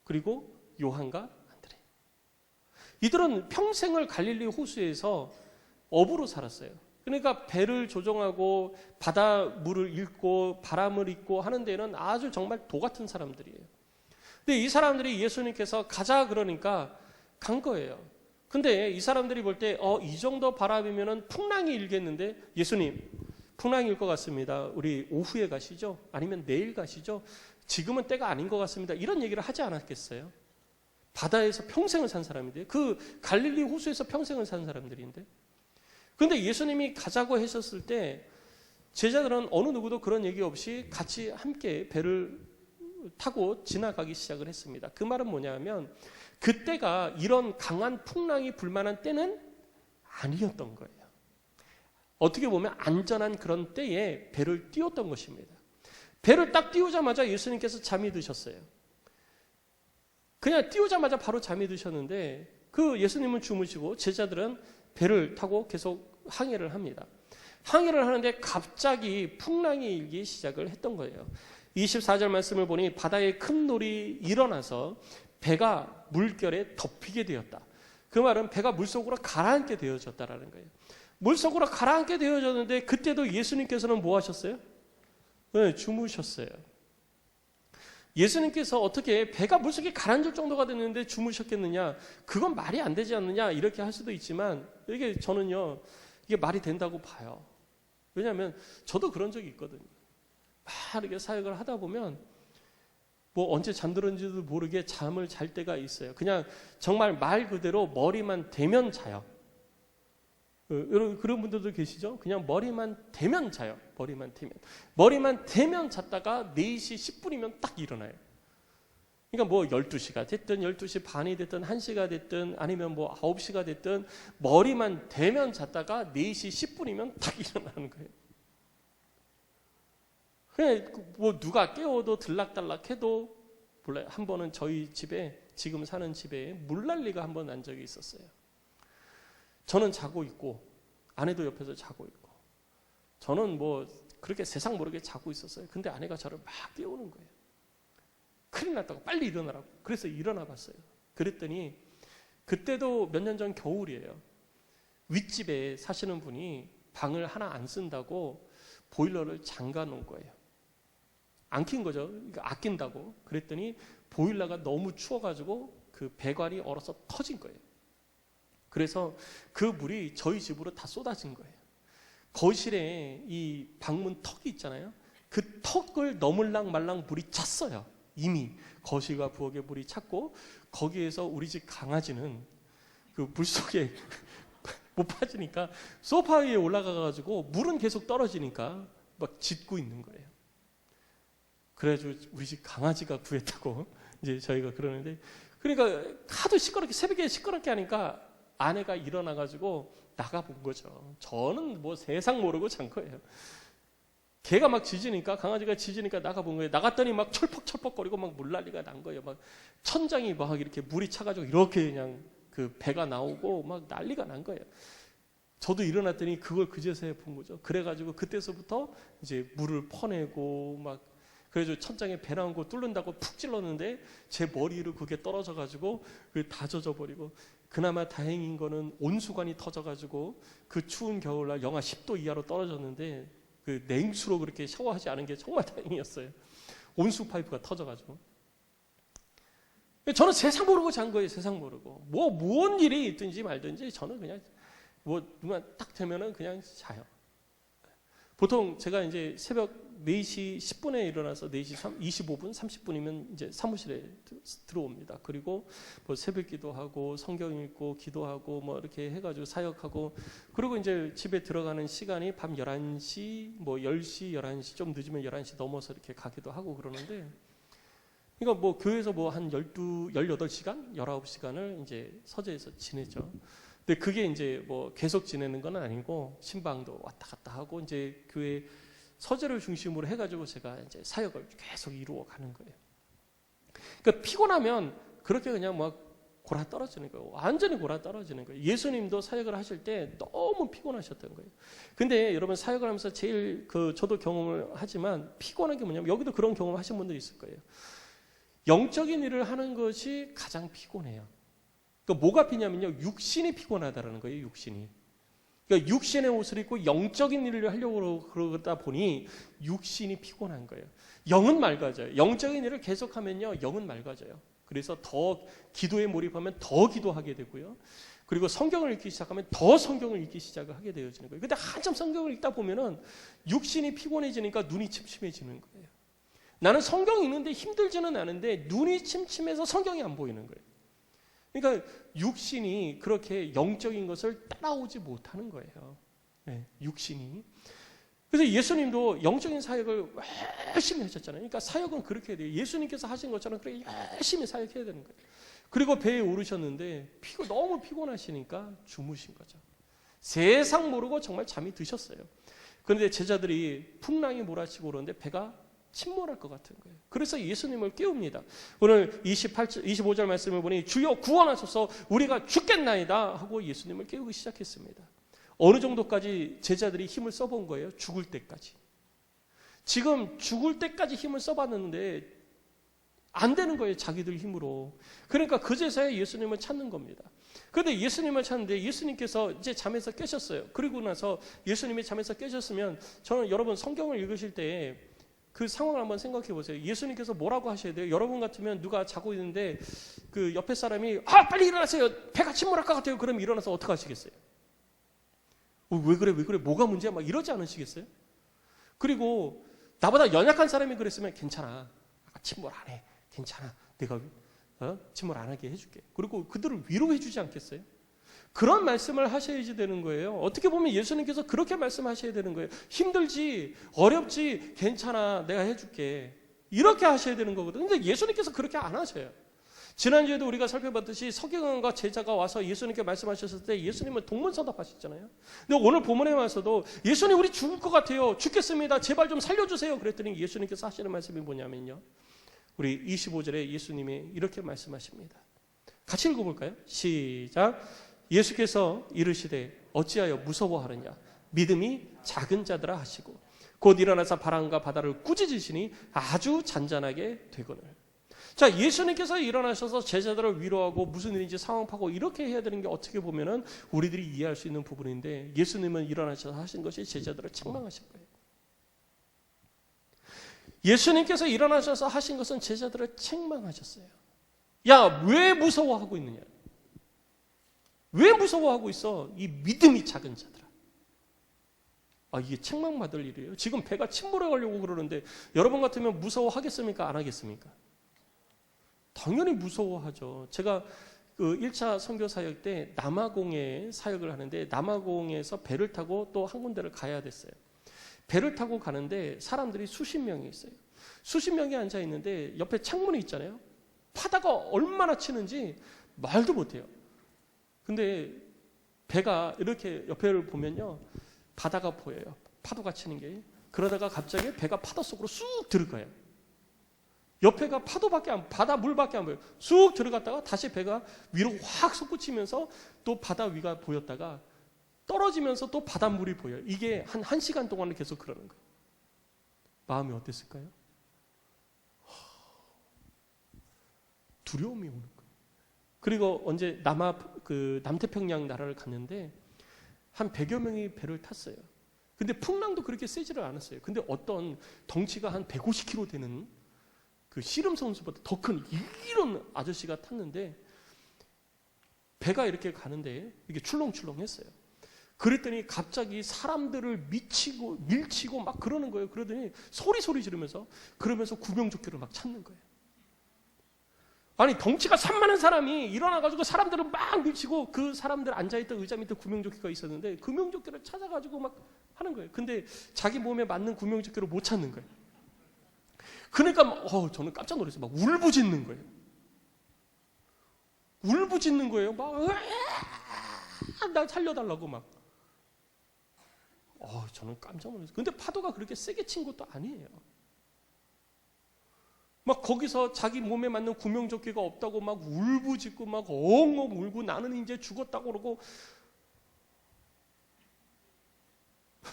그리고 요한과 안드레. 이들은 평생을 갈릴리 호수에서 어부로 살았어요. 그러니까 배를 조종하고 바다 물을 읽고 바람을 읽고 하는 데는 아주 정말 도 같은 사람들이에요. 근데 이 사람들이 예수님께서 가자 그러니까 간 거예요. 근데 이 사람들이 볼 때 이 정도 바람이면은 풍랑이 일겠는데 예수님 풍랑일 것 같습니다. 우리 오후에 가시죠? 아니면 내일 가시죠? 지금은 때가 아닌 것 같습니다. 이런 얘기를 하지 않았겠어요? 바다에서 평생을 산 사람인데 그 갈릴리 호수에서 평생을 산 사람들인데 그런데 예수님이 가자고 하셨을 때 제자들은 어느 누구도 그런 얘기 없이 같이 함께 배를 타고 지나가기 시작을 했습니다. 그 말은 뭐냐면 그때가 이런 강한 풍랑이 불만한 때는 아니었던 거예요. 어떻게 보면 안전한 그런 때에 배를 띄웠던 것입니다. 배를 딱 띄우자마자 예수님께서 잠이 드셨어요. 그냥 띄우자마자 바로 잠이 드셨는데 그 예수님은 주무시고 제자들은 배를 타고 계속 항해를 합니다. 항해를 하는데 갑자기 풍랑이 일기 시작을 했던 거예요. 24절 말씀을 보니 바다에 큰 놀이 일어나서 배가 물결에 덮이게 되었다. 그 말은 배가 물속으로 가라앉게 되어졌다라는 거예요. 물속으로 가라앉게 되어졌는데 그때도 예수님께서는 뭐 하셨어요? 네, 주무셨어요. 예수님께서 어떻게 배가 물속에 가라앉을 정도가 됐는데 주무셨겠느냐? 그건 말이 안 되지 않느냐? 이렇게 할 수도 있지만 이게 저는요. 이게 말이 된다고 봐요. 왜냐하면 저도 그런 적이 있거든요. 이렇게 사역을 하다 보면 뭐 언제 잠들었는지도 모르게 잠을 잘 때가 있어요. 그냥 정말 말 그대로 머리만 대면 자요. 여러분 그런 분들도 계시죠? 그냥 머리만 대면 자요. 머리만 대면 잤다가 4시 10분이면 딱 일어나요. 그러니까 뭐 12시가 됐든 12시 반이 됐든 1시가 됐든 아니면 뭐 9시가 됐든 머리만 대면 잤다가 4시 10분이면 딱 일어나는 거예요. 그냥 뭐 누가 깨워도 들락달락해도 몰라요. 한 번은 저희 집에 지금 사는 집에 물난리가 한 번 난 적이 있었어요. 저는 자고 있고 아내도 옆에서 자고 있고 저는 뭐 그렇게 세상 모르게 자고 있었어요. 근데 아내가 저를 막 깨우는 거예요. 큰일 났다고 빨리 일어나라고. 그래서 일어나 봤어요. 그랬더니 그때도 몇 년 전 겨울이에요. 윗집에 사시는 분이 방을 하나 안 쓴다고 보일러를 잠가 놓은 거예요. 안 킨 거죠. 아낀다고. 그랬더니 보일러가 너무 추워가지고 그 배관이 얼어서 터진 거예요. 그래서 그 물이 저희 집으로 다 쏟아진 거예요. 거실에 이 방문 턱이 있잖아요. 그 턱을 넘을랑 말랑 물이 찼어요. 이미 거실과 부엌에 물이 찼고 거기에서 우리 집 강아지는 그 물속에 못 빠지니까 소파 위에 올라가가지고 물은 계속 떨어지니까 막 짖고 있는 거예요. 그래가지고 우리 집 강아지가 구했다고 이제 저희가 그러는데, 그러니까 하도 시끄럽게 새벽에 시끄럽게 하니까 아내가 일어나가지고 나가 본 거죠. 저는 뭐 세상 모르고 잔 거예요. 개가 막 짖으니까, 강아지가 짖으니까 나가 본 거예요. 나갔더니 막 철퍽철퍽거리고 막 물난리가 난 거예요. 막 천장이 막 이렇게 물이 차가지고 이렇게 그냥 그 배가 나오고 막 난리가 난 거예요. 저도 일어났더니 그걸 그제서야 본 거죠. 그래가지고 그때서부터 이제 물을 퍼내고 막, 그래서 천장에 배 나온 거 뚫는다고 푹 찔렀는데 제 머리로 그게 떨어져가지고 다 젖어버리고, 그나마 다행인 거는 온수관이 터져가지고 그 추운 겨울날 영하 10도 이하로 떨어졌는데 그 냉수로 그렇게 샤워하지 않은 게 정말 다행이었어요. 온수 파이프가 터져가지고. 저는 세상 모르고 잔 거예요. 세상 모르고. 뭐 무슨 일이 있든지 말든지 저는 그냥 뭐 누가 딱 되면은 그냥 자요. 보통 제가 이제 새벽 4시 10분에 일어나서 4시 25분, 30분이면 이제 사무실에 들어옵니다. 그리고 뭐 새벽 기도하고 성경 읽고 기도하고 뭐 이렇게 해가지고 사역하고, 그리고 이제 집에 들어가는 시간이 밤 11시, 뭐 10시, 11시, 좀 늦으면 11시 넘어서 이렇게 가기도 하고 그러는데, 그러니까 뭐 교회에서 뭐 한 18시간, 19시간을 이제 서재에서 지내죠. 근데 그게 이제 뭐 계속 지내는 건 아니고 신방도 왔다 갔다 하고 이제 교회 서재를 중심으로 해가지고 제가 이제 사역을 계속 이루어 가는 거예요. 그러니까 피곤하면 그렇게 그냥 막 골아 떨어지는 거예요. 완전히 골아 떨어지는 거예요. 예수님도 사역을 하실 때 너무 피곤하셨던 거예요. 근데 여러분 사역을 하면서 제일 저도 경험을 하지만 피곤한 게 뭐냐면, 여기도 그런 경험 하신 분들이 있을 거예요. 영적인 일을 하는 것이 가장 피곤해요. 그러니까 뭐가 피냐면요, 육신이 피곤하다라는 거예요. 육신이. 그러니까 육신의 옷을 입고 영적인 일을 하려고 그러다 보니 육신이 피곤한 거예요. 영은 맑아져요. 영적인 일을 계속하면요, 영은 맑아져요. 그래서 더 기도에 몰입하면 더 기도하게 되고요. 그리고 성경을 읽기 시작하면 더 성경을 읽기 시작을 하게 되어지는 거예요. 근데 한참 성경을 읽다 보면은 육신이 피곤해지니까 눈이 침침해지는 거예요. 나는 성경 읽는데 힘들지는 않은데 눈이 침침해서 성경이 안 보이는 거예요. 그러니까 육신이 그렇게 영적인 것을 따라오지 못하는 거예요. 네, 육신이. 그래서 예수님도 영적인 사역을 열심히 하셨잖아요. 그러니까 사역은 그렇게 해야 돼요. 예수님께서 하신 것처럼 그렇게 열심히 사역해야 되는 거예요. 그리고 배에 오르셨는데 너무 피곤하시니까 주무신 거죠. 세상 모르고 정말 잠이 드셨어요. 그런데 제자들이 풍랑이 몰아치고 오는데 배가 침몰할 것 같은 거예요. 그래서 예수님을 깨웁니다. 오늘 25절 말씀을 보니 주여 구원하소서 우리가 죽겠나이다 하고 예수님을 깨우기 시작했습니다. 어느 정도까지 제자들이 힘을 써본 거예요? 죽을 때까지. 지금 죽을 때까지 힘을 써봤는데 안 되는 거예요. 자기들 힘으로. 그러니까 그제서야 예수님을 찾는 겁니다. 그런데 예수님을 찾는데 예수님께서 이제 잠에서 깨셨어요. 그리고 나서 예수님이 잠에서 깨셨으면, 저는 여러분 성경을 읽으실 때 그 상황을 한번 생각해 보세요. 예수님께서 뭐라고 하셔야 돼요? 여러분 같으면 누가 자고 있는데 그 옆에 사람이 빨리 일어나세요. 배가 침몰할 것 같아요. 그럼 일어나서 어떻게 하시겠어요? 왜 그래? 뭐가 문제야? 막 이러지 않으시겠어요? 그리고 나보다 연약한 사람이 그랬으면 괜찮아. 침몰 안 해. 괜찮아. 내가 침몰 안 하게 해줄게. 그리고 그들을 위로해 주지 않겠어요? 그런 말씀을 하셔야지 되는 거예요. 어떻게 보면 예수님께서 그렇게 말씀하셔야 되는 거예요. 힘들지, 어렵지, 괜찮아, 내가 해줄게. 이렇게 하셔야 되는 거거든요. 근데 예수님께서 그렇게 안 하셔요. 지난주에도 우리가 살펴봤듯이 서기관과 제자가 와서 예수님께 말씀하셨을 때 예수님은 동문서답하셨잖아요. 근데 오늘 본문에 와서도 예수님 우리 죽을 것 같아요. 죽겠습니다. 제발 좀 살려주세요. 그랬더니 예수님께서 하시는 말씀이 뭐냐면요. 우리 25절에 예수님이 이렇게 말씀하십니다. 같이 읽어볼까요? 시작. 예수께서 이르시되 어찌하여 무서워하느냐 믿음이 작은 자들아 하시고 곧 일어나서 바람과 바다를 꾸짖으시니 아주 잔잔하게 되거늘. 자, 예수님께서 일어나셔서 제자들을 위로하고 무슨 일인지 상황 파고 이렇게 해야 되는 게 어떻게 보면은 우리들이 이해할 수 있는 부분인데 예수님은 일어나셔서 하신 것이 제자들을 책망하신 거예요. 예수님께서 일어나셔서 하신 것은 제자들을 책망하셨어요. 야, 왜 무서워하고 있느냐? 왜 무서워하고 있어? 이 믿음이 작은 자들아. 이게 책망받을 일이에요. 지금 배가 침몰해 가려고 그러는데 여러분 같으면 무서워하겠습니까? 안 하겠습니까? 당연히 무서워하죠. 제가 그 1차 선교 사역 때 남아공에 사역을 하는데 남아공에서 배를 타고 또 한 군데를 가야 됐어요. 배를 타고 가는데 사람들이 수십 명이 있어요. 수십 명이 앉아 있는데 옆에 창문이 있잖아요. 파다가 얼마나 치는지 말도 못해요. 근데 배가 이렇게 옆에를 보면요. 바다가 보여요. 파도가 치는 게. 그러다가 갑자기 배가 파도 속으로 쑥 들어가요. 옆에가 바다 물밖에 안 보여요. 쑥 들어갔다가 다시 배가 위로 확 솟구치면서 또 바다 위가 보였다가 떨어지면서 또 바닷물이 보여요. 이게 한 1시간 동안 계속 그러는 거예요. 마음이 어땠을까요? 두려움이 오는 거예요. 그리고 언제 남태평양 나라를 갔는데 한 100여 명이 배를 탔어요. 근데 풍랑도 그렇게 세지를 않았어요. 근데 어떤 덩치가 한 150kg 되는 그 씨름 선수보다 더 큰 이런 아저씨가 탔는데 배가 이렇게 가는데 이게 출렁출렁했어요. 그랬더니 갑자기 사람들을 밀치고 막 그러는 거예요. 그러더니 소리 지르면서 그러면서 구명조끼를 막 찾는 거예요. 아니 덩치가 산만한 사람이 일어나가지고 사람들을 막 밀치고 그 사람들 앉아있던 의자 밑에 구명조끼가 있었는데 구명조끼를 찾아가지고 막 하는 거예요. 근데 자기 몸에 맞는 구명조끼를 못 찾는 거예요. 그러니까 저는 깜짝 놀랐어요. 막 울부짖는 거예요. 울부짖는 거예요. 막 나 살려달라고 막. 저는 깜짝 놀랐어요. 근데 파도가 그렇게 세게 친 것도 아니에요. 막 거기서 자기 몸에 맞는 구명조끼가 없다고 막 울부짖고 막 엉엉 울고 나는 이제 죽었다고 그러고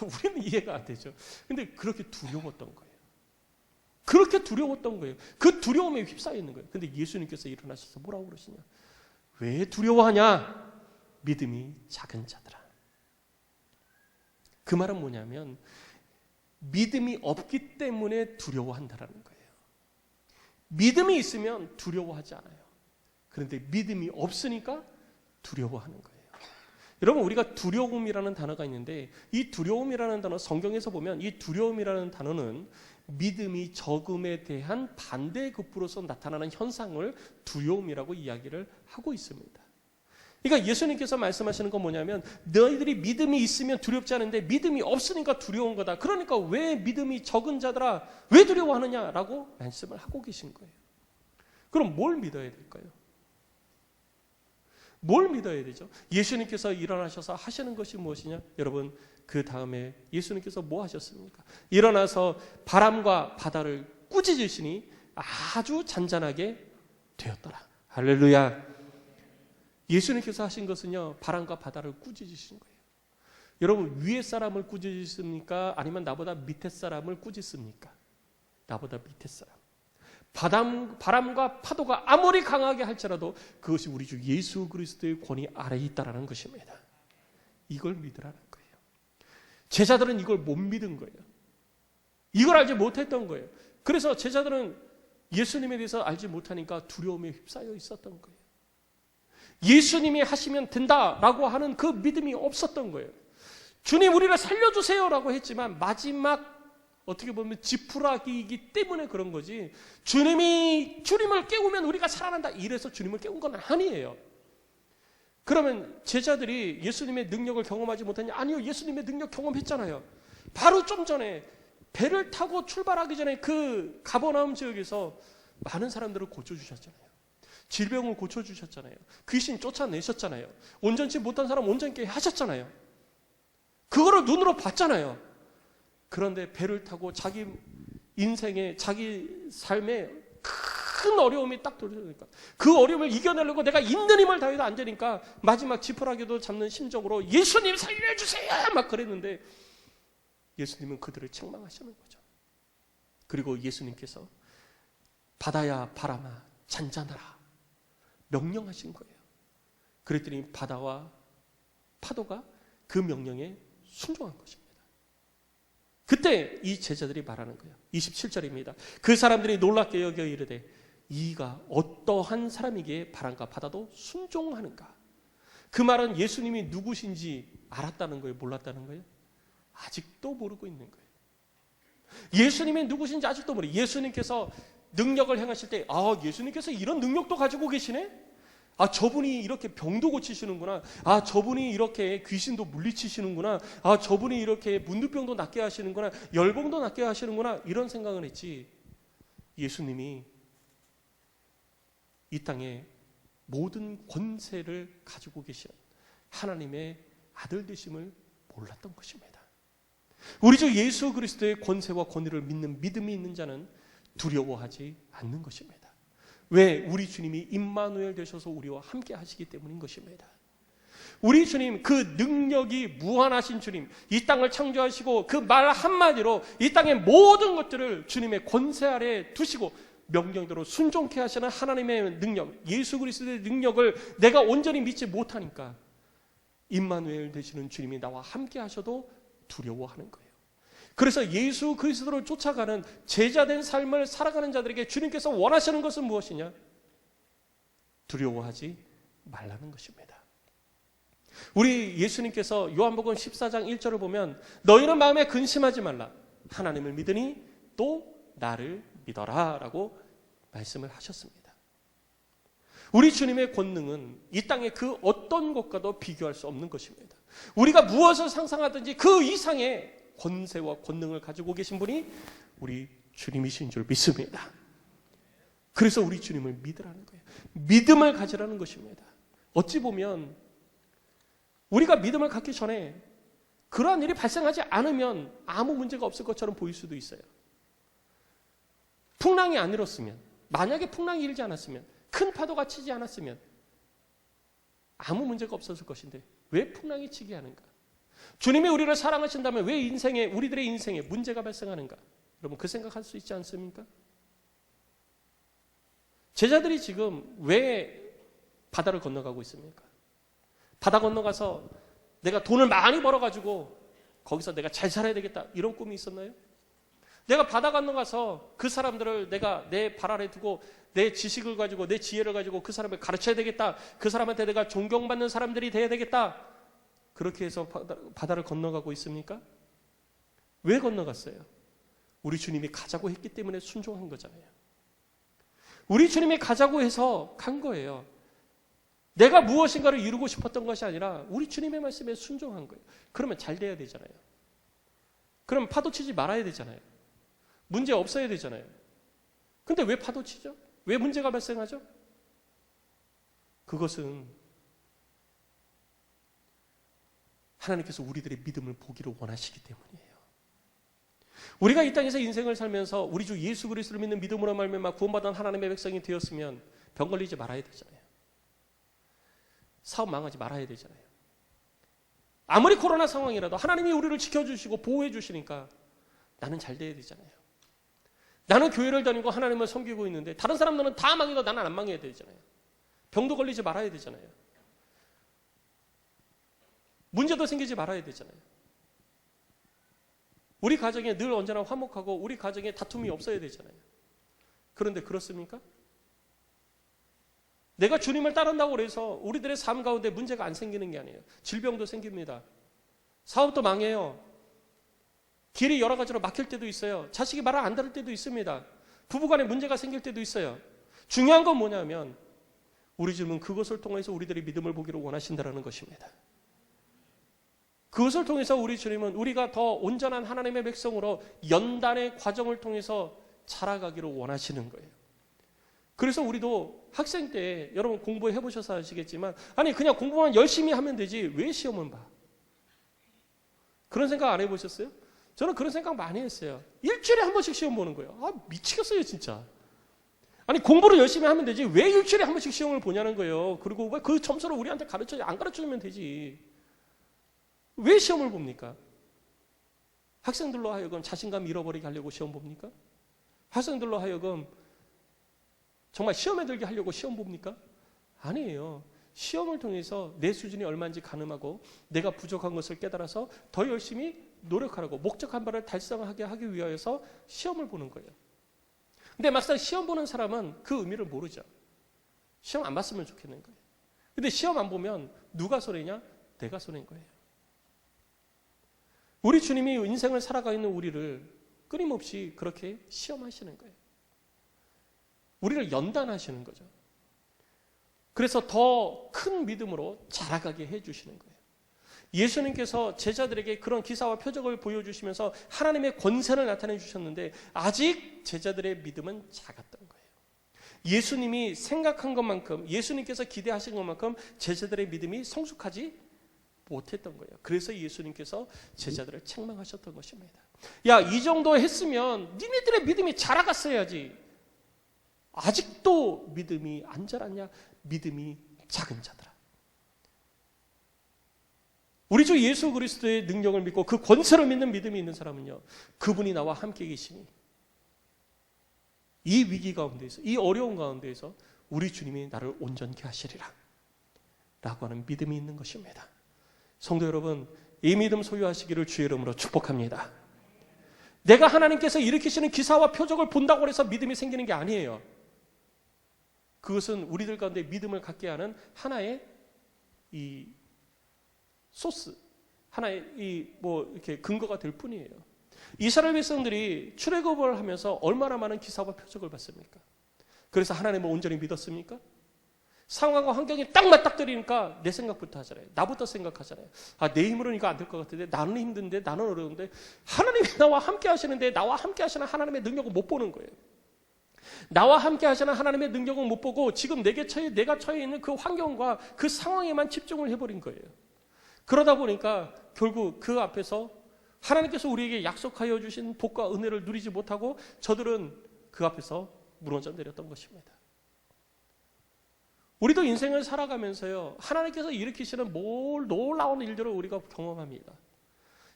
우리는 이해가 안 되죠. 근데 그렇게 두려웠던 거예요. 그렇게 두려웠던 거예요. 그 두려움에 휩싸여 있는 거예요. 근데 예수님께서 일어나셔서 뭐라고 그러시냐? 왜 두려워하냐? 믿음이 작은 자들아. 그 말은 뭐냐면 믿음이 없기 때문에 두려워한다라는 거예요. 믿음이 있으면 두려워하지 않아요. 그런데 믿음이 없으니까 두려워하는 거예요. 여러분 우리가 두려움이라는 단어가 있는데 이 두려움이라는 단어 성경에서 보면 이 두려움이라는 단어는 믿음이 적음에 대한 반대급부로서 나타나는 현상을 두려움이라고 이야기를 하고 있습니다. 그러니까 예수님께서 말씀하시는 건 뭐냐면 너희들이 믿음이 있으면 두렵지 않은데 믿음이 없으니까 두려운 거다. 그러니까 왜 믿음이 적은 자들아 왜 두려워하느냐라고 말씀을 하고 계신 거예요. 그럼 뭘 믿어야 될까요? 뭘 믿어야 되죠? 예수님께서 일어나셔서 하시는 것이 무엇이냐? 여러분 그 다음에 예수님께서 뭐 하셨습니까? 일어나서 바람과 바다를 꾸짖으시니 아주 잔잔하게 되었더라. 할렐루야. 예수님께서 하신 것은요, 바람과 바다를 꾸짖으시는 거예요. 여러분, 위에 사람을 꾸짖습니까? 아니면 나보다 밑에 사람을 꾸짖습니까? 나보다 밑에 사람. 바람과 파도가 아무리 강하게 할지라도 그것이 우리 주 예수 그리스도의 권위 아래에 있다라는 것입니다. 이걸 믿으라는 거예요. 제자들은 이걸 못 믿은 거예요. 이걸 알지 못했던 거예요. 그래서 제자들은 예수님에 대해서 알지 못하니까 두려움에 휩싸여 있었던 거예요. 예수님이 하시면 된다라고 하는 그 믿음이 없었던 거예요. 주님 우리를 살려주세요라고 했지만 마지막 어떻게 보면 지푸라기이기 때문에 그런 거지, 주님을 깨우면 우리가 살아난다 이래서 주님을 깨운 건 아니에요. 그러면 제자들이 예수님의 능력을 경험하지 못했냐? 아니요, 예수님의 능력 경험했잖아요. 바로 좀 전에 배를 타고 출발하기 전에 그 가버나움 지역에서 많은 사람들을 고쳐주셨잖아요. 질병을 고쳐주셨잖아요. 귀신 쫓아내셨잖아요. 온전치 못한 사람 온전케 하셨잖아요. 그거를 눈으로 봤잖아요. 그런데 배를 타고 자기 인생에, 자기 삶에 큰 어려움이 딱 돌아오니까 그 어려움을 이겨내려고 내가 있는 힘을 다해도 안 되니까 마지막 지푸라기도 잡는 심정으로 예수님 살려주세요 막 그랬는데, 예수님은 그들을 책망하시는 거죠. 그리고 예수님께서 바다야 바람아 잔잔하라 명령하신 거예요. 그랬더니 바다와 파도가 그 명령에 순종한 것입니다. 그때 이 제자들이 말하는 거예요. 27절입니다. 그 사람들이 놀랍게 여겨 이르되 이가 어떠한 사람이기에 바람과 바다도 순종하는가. 그 말은 예수님이 누구신지 알았다는 거예요? 몰랐다는 거예요? 아직도 모르고 있는 거예요. 예수님이 누구신지 아직도 모르고, 예수님께서 능력을 행하실 때 예수님께서 이런 능력도 가지고 계시네? 저분이 이렇게 병도 고치시는구나. 저분이 이렇게 귀신도 물리치시는구나. 저분이 이렇게 문두병도 낫게 하시는구나. 열병도 낫게 하시는구나. 이런 생각을 했지, 예수님이 이 땅에 모든 권세를 가지고 계신 하나님의 아들 되심을 몰랐던 것입니다. 우리 주 예수 그리스도의 권세와 권위를 믿는 믿음이 있는 자는 두려워하지 않는 것입니다. 왜? 우리 주님이 임마누엘 되셔서 우리와 함께 하시기 때문인 것입니다. 우리 주님, 그 능력이 무한하신 주님, 이 땅을 창조하시고 그 말 한마디로 이 땅의 모든 것들을 주님의 권세 아래 두시고 명령대로 순종케 하시는 하나님의 능력, 예수 그리스도의 능력을 내가 온전히 믿지 못하니까 임마누엘 되시는 주님이 나와 함께 하셔도 두려워하는 거예요. 그래서 예수 그리스도를 쫓아가는 제자된 삶을 살아가는 자들에게 주님께서 원하시는 것은 무엇이냐? 두려워하지 말라는 것입니다. 우리 예수님께서 요한복음 14장 1절을 보면 너희는 마음에 근심하지 말라. 하나님을 믿으니 또 나를 믿어라 라고 말씀을 하셨습니다. 우리 주님의 권능은 이 땅의 그 어떤 것과도 비교할 수 없는 것입니다. 우리가 무엇을 상상하든지 그 이상의 권세와 권능을 가지고 계신 분이 우리 주님이신 줄 믿습니다. 그래서 우리 주님을 믿으라는 거예요. 믿음을 가지라는 것입니다. 어찌 보면 우리가 믿음을 갖기 전에 그러한 일이 발생하지 않으면 아무 문제가 없을 것처럼 보일 수도 있어요. 풍랑이 안 일었으면, 만약에 풍랑이 일지 않았으면, 큰 파도가 치지 않았으면 아무 문제가 없었을 것인데 왜 풍랑이 치게 하는가? 주님이 우리를 사랑하신다면 왜 우리들의 인생에 문제가 발생하는가? 여러분, 그 생각할 수 있지 않습니까? 제자들이 지금 왜 바다를 건너가고 있습니까? 바다 건너가서 내가 돈을 많이 벌어가지고 거기서 내가 잘 살아야 되겠다 이런 꿈이 있었나요? 내가 바다 건너가서 그 사람들을 내가 내 발 아래 두고 내 지식을 가지고 내 지혜를 가지고 그 사람을 가르쳐야 되겠다. 그 사람한테 내가 존경받는 사람들이 돼야 되겠다. 그렇게 해서 바다를 건너가고 있습니까? 왜 건너갔어요? 우리 주님이 가자고 했기 때문에 순종한 거잖아요. 우리 주님이 가자고 해서 간 거예요. 내가 무엇인가를 이루고 싶었던 것이 아니라 우리 주님의 말씀에 순종한 거예요. 그러면 잘 돼야 되잖아요. 그럼 파도 치지 말아야 되잖아요. 문제 없어야 되잖아요. 근데 왜 파도 치죠? 왜 문제가 발생하죠? 그것은 하나님께서 우리들의 믿음을 보기를 원하시기 때문이에요. 우리가 이 땅에서 인생을 살면서 우리 주 예수 그리스도를 믿는 믿음으로 말미암아 구원받은 하나님의 백성이 되었으면 병 걸리지 말아야 되잖아요. 사업 망하지 말아야 되잖아요. 아무리 코로나 상황이라도 하나님이 우리를 지켜주시고 보호해 주시니까 나는 잘 돼야 되잖아요. 나는 교회를 다니고 하나님을 섬기고 있는데 다른 사람들은 다 망해도 나는 안 망해야 되잖아요. 병도 걸리지 말아야 되잖아요. 문제도 생기지 말아야 되잖아요. 우리 가정에 늘 언제나 화목하고 우리 가정에 다툼이 없어야 되잖아요. 그런데 그렇습니까? 내가 주님을 따른다고 해서 우리들의 삶 가운데 문제가 안 생기는 게 아니에요. 질병도 생깁니다. 사업도 망해요. 길이 여러 가지로 막힐 때도 있어요. 자식이 말을 안 들을 때도 있습니다. 부부간에 문제가 생길 때도 있어요. 중요한 건 뭐냐면 우리 주님은 그것을 통해서 우리들의 믿음을 보기를 원하신다는 것입니다. 그것을 통해서 우리 주님은 우리가 더 온전한 하나님의 백성으로 연단의 과정을 통해서 자라가기를 원하시는 거예요. 그래서 우리도 학생 때 여러분 공부해 보셔서 아시겠지만 아니 그냥 공부만 열심히 하면 되지 왜 시험을 봐? 그런 생각 안 해보셨어요? 저는 그런 생각 많이 했어요. 일주일에 한 번씩 시험 보는 거예요. 아 미치겠어요 진짜. 아니 공부를 열심히 하면 되지 왜 일주일에 한 번씩 시험을 보냐는 거예요. 그리고 왜 그 점수를 우리한테 안 가르쳐주면 되지. 왜 시험을 봅니까? 학생들로 하여금 자신감 잃어버리게 하려고 시험 봅니까? 학생들로 하여금 정말 시험에 들게 하려고 시험 봅니까? 아니에요. 시험을 통해서 내 수준이 얼마인지 가늠하고 내가 부족한 것을 깨달아서 더 열심히 노력하라고 목적한 바를 달성하게 하기 위하여서 시험을 보는 거예요. 근데 막상 시험 보는 사람은 그 의미를 모르죠. 시험 안 봤으면 좋겠는 거예요. 근데 시험 안 보면 누가 손해냐? 내가 손해인 거예요. 우리 주님이 인생을 살아가 있는 우리를 끊임없이 그렇게 시험하시는 거예요. 우리를 연단하시는 거죠. 그래서 더 큰 믿음으로 자라가게 해주시는 거예요. 예수님께서 제자들에게 그런 기사와 표적을 보여주시면서 하나님의 권세를 나타내 주셨는데 아직 제자들의 믿음은 작았던 거예요. 예수님이 생각한 것만큼 예수님께서 기대하신 것만큼 제자들의 믿음이 성숙하지 못했던 거예요. 그래서 예수님께서 제자들을 책망하셨던 것입니다. 야, 이 정도 했으면 니네들의 믿음이 자라갔어야지. 아직도 믿음이 안 자랐냐? 믿음이 작은 자들아. 우리 주 예수 그리스도의 능력을 믿고 그 권세를 믿는 믿음이 있는 사람은요, 그분이 나와 함께 계시니 이 위기 가운데에서, 이 어려운 가운데에서 우리 주님이 나를 온전케 하시리라 라고 하는 믿음이 있는 것입니다. 성도 여러분, 이 믿음 소유하시기를 주의 이름으로 축복합니다. 내가 하나님께서 일으키시는 기사와 표적을 본다고 해서 믿음이 생기는 게 아니에요. 그것은 우리들 가운데 믿음을 갖게 하는 하나의 이 소스, 하나의 이렇게 근거가 될 뿐이에요. 이스라엘 백성들이 출애굽을 하면서 얼마나 많은 기사와 표적을 봤습니까? 그래서 하나님을 온전히 믿었습니까? 상황과 환경이 딱 맞닥뜨리니까 내 생각부터 하잖아요. 나부터 생각하잖아요. 아, 내 힘으로는 이거 안 될 것 같은데, 나는 힘든데, 나는 어려운데, 하나님이 나와 함께 하시는데 나와 함께 하시는 하나님의 능력을 못 보는 거예요. 나와 함께 하시는 하나님의 능력은 못 보고 지금 내가 처해 있는 그 환경과 그 상황에만 집중을 해버린 거예요. 그러다 보니까 결국 그 앞에서 하나님께서 우리에게 약속하여 주신 복과 은혜를 누리지 못하고 저들은 그 앞에서 무너져 내렸던 것입니다. 우리도 인생을 살아가면서요, 하나님께서 일으키시는 놀라운 일들을 우리가 경험합니다.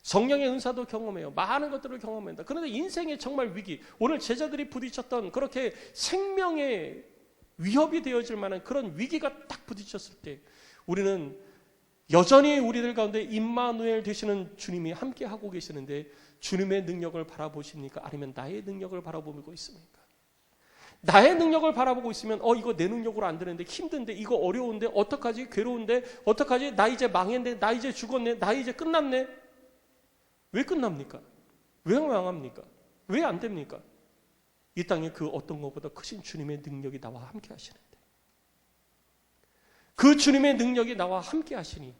성령의 은사도 경험해요. 많은 것들을 경험합니다. 그런데 인생의 정말 위기, 오늘 제자들이 부딪혔던 그렇게 생명의 위협이 되어질 만한 그런 위기가 딱 부딪혔을 때 우리는 여전히 우리들 가운데 임마누엘 되시는 주님이 함께 하고 계시는데 주님의 능력을 바라보십니까? 아니면 나의 능력을 바라보고 있습니까? 나의 능력을 바라보고 있으면 이거 내 능력으로 안 되는데, 힘든데, 이거 어려운데, 어떡하지? 괴로운데, 어떡하지? 나 이제 망했네, 나 이제 죽었네, 나 이제 끝났네. 왜 끝납니까? 왜 망합니까? 왜 안 됩니까? 이 땅에 그 어떤 것보다 크신 주님의 능력이 나와 함께 하시는데, 그 주님의 능력이 나와 함께 하시니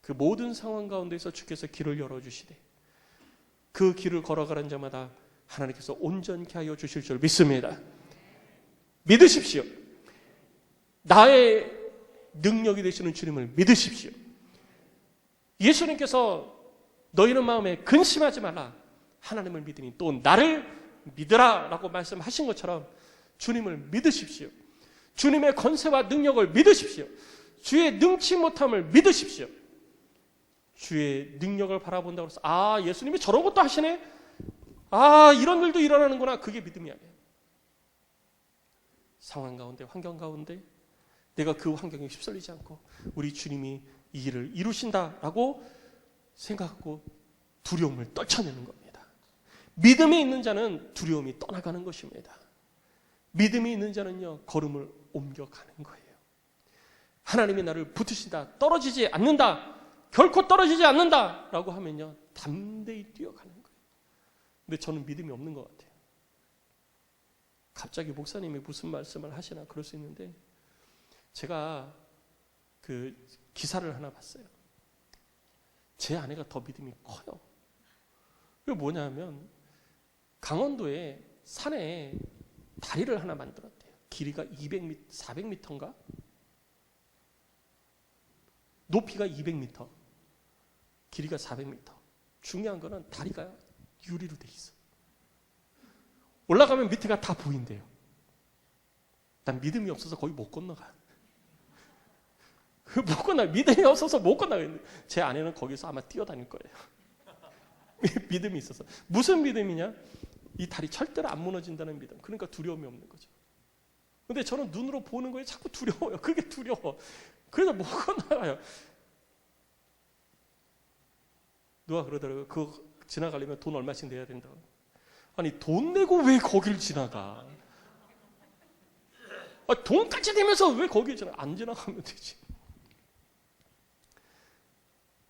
그 모든 상황 가운데서 주께서 길을 열어주시되 그 길을 걸어가는 자마다 하나님께서 온전케 하여 주실 줄 믿습니다. 믿으십시오. 나의 능력이 되시는 주님을 믿으십시오. 예수님께서 너희는 마음에 근심하지 말라, 하나님을 믿으니 또 나를 믿으라 라고 말씀하신 것처럼 주님을 믿으십시오. 주님의 권세와 능력을 믿으십시오. 주의 능치 못함을 믿으십시오. 주의 능력을 바라본다고 해서 예수님이 저런 것도 하시네? 이런 일도 일어나는구나. 그게 믿음이 아니에요. 상황 가운데, 환경 가운데 내가 그 환경에 휩쓸리지 않고 우리 주님이 이 일을 이루신다라고 생각하고 두려움을 떨쳐내는 겁니다. 믿음이 있는 자는 두려움이 떠나가는 것입니다. 믿음이 있는 자는요, 걸음을 옮겨가는 거예요. 하나님이 나를 붙으신다, 떨어지지 않는다, 결코 떨어지지 않는다 라고 하면요, 담대히 뛰어가는 거예요. 근데 저는 믿음이 없는 것 같아요. 갑자기 목사님이 무슨 말씀을 하시나 그럴 수 있는데, 제가 그 기사를 하나 봤어요. 제 아내가 더 믿음이 커요. 그게 뭐냐면 강원도에 산에 다리를 하나 만들었대요. 길이가 200m, 400m인가? 높이가 200m, 길이가 400m. 중요한 거는 다리가 유리로 돼 있어. 올라가면 밑에가 다 보인대요. 난 믿음이 없어서 거의 못 건너가. 못 건너. 믿음이 없어서 못 건너가. 제 아내는 거기서 아마 뛰어다닐 거예요. 믿음이 있어서. 무슨 믿음이냐? 이 다리 절대로 안 무너진다는 믿음. 그러니까 두려움이 없는 거죠. 근데 저는 눈으로 보는 거에 자꾸 두려워요. 그게 두려워. 그래서 못 건너가요. 누가 그러더라고요. 그거 지나가려면 돈 얼마씩 내야 된다고. 아니, 돈 내고 왜 거길 지나가? 돈까지 내면서 왜 거길 지나가? 안 지나가면 되지.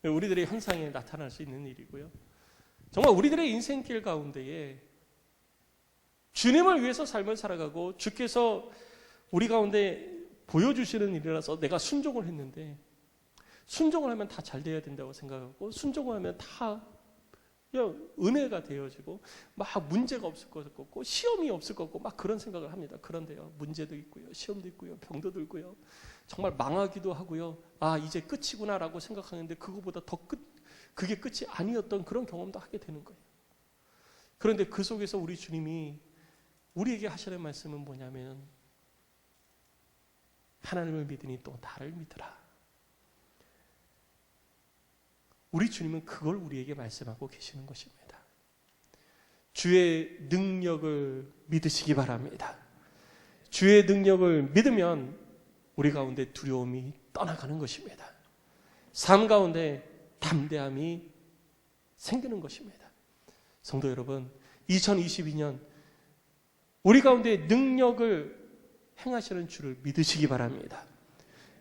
우리들의 현상에 나타날 수 있는 일이고요. 정말 우리들의 인생길 가운데에 주님을 위해서 삶을 살아가고 주께서 우리 가운데 보여주시는 일이라서 내가 순종을 했는데, 순종을 하면 다 잘 돼야 된다고 생각하고, 순종을 하면 다 은혜가 되어지고 막 문제가 없을 것 같고 시험이 없을 것 같고 막 그런 생각을 합니다. 그런데요, 문제도 있고요, 시험도 있고요, 병도 들고요, 정말 망하기도 하고요. 아, 이제 끝이구나라고 생각하는데 그거보다 더 그게 끝이 아니었던 그런 경험도 하게 되는 거예요. 그런데 그 속에서 우리 주님이 우리에게 하시는 말씀은 뭐냐면, 하나님을 믿으니 또 나를 믿으라. 우리 주님은 그걸 우리에게 말씀하고 계시는 것입니다. 주의 능력을 믿으시기 바랍니다. 주의 능력을 믿으면 우리 가운데 두려움이 떠나가는 것입니다. 삶 가운데 담대함이 생기는 것입니다. 성도 여러분, 2022년 우리 가운데 능력을 행하시는 주를 믿으시기 바랍니다.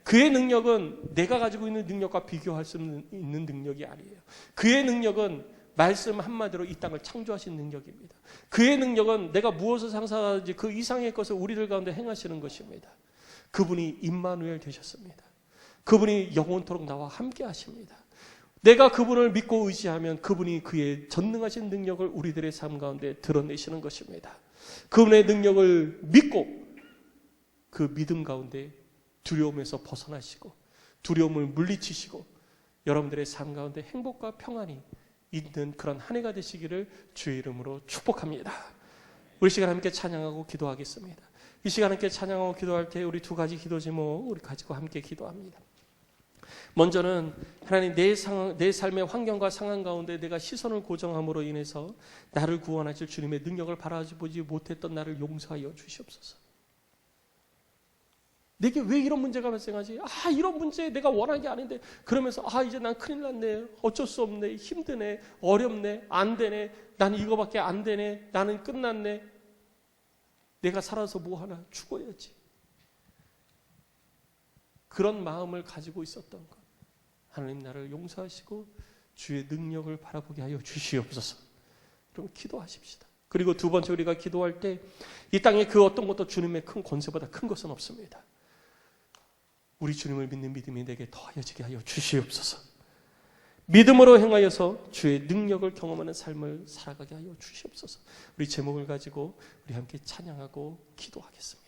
그의 능력은 내가 가지고 있는 능력과 비교할 수 있는 능력이 아니에요. 그의 능력은 말씀 한마디로 이 땅을 창조하신 능력입니다. 그의 능력은 내가 무엇을 상상하는지 그 이상의 것을 우리들 가운데 행하시는 것입니다. 그분이 임마누엘 되셨습니다. 그분이 영원토록 나와 함께 하십니다. 내가 그분을 믿고 의지하면 그분이 그의 전능하신 능력을 우리들의 삶 가운데 드러내시는 것입니다. 그분의 능력을 믿고 그 믿음 가운데 두려움에서 벗어나시고 두려움을 물리치시고 여러분들의 삶 가운데 행복과 평안이 있는 그런 한 해가 되시기를 주의 이름으로 축복합니다. 우리 시간 함께 찬양하고 기도하겠습니다. 이 시간 함께 찬양하고 기도할 때 우리 두 가지 기도 제목 우리 가지고 함께 기도합니다. 먼저는 하나님, 내 삶의 환경과 상황 가운데 내가 시선을 고정함으로 인해서 나를 구원하실 주님의 능력을 바라보지 못했던 나를 용서하여 주시옵소서. 내게 왜 이런 문제가 발생하지? 이런 문제 내가 원한 게 아닌데. 그러면서 이제 난 큰일 났네, 어쩔 수 없네, 힘드네, 어렵네, 안 되네, 나는 이거밖에 안 되네, 나는 끝났네, 내가 살아서 뭐 하나, 죽어야지. 그런 마음을 가지고 있었던 것, 하나님 나를 용서하시고 주의 능력을 바라보게 하여 주시옵소서. 그럼 기도하십시다. 그리고 두 번째, 우리가 기도할 때 이 땅에 그 어떤 것도 주님의 큰 권세보다 큰 것은 없습니다. 우리 주님을 믿는 믿음이 내게 더하여지게 하여 주시옵소서. 믿음으로 행하여서 주의 능력을 경험하는 삶을 살아가게 하여 주시옵소서. 우리 제목을 가지고 우리 함께 찬양하고 기도하겠습니다.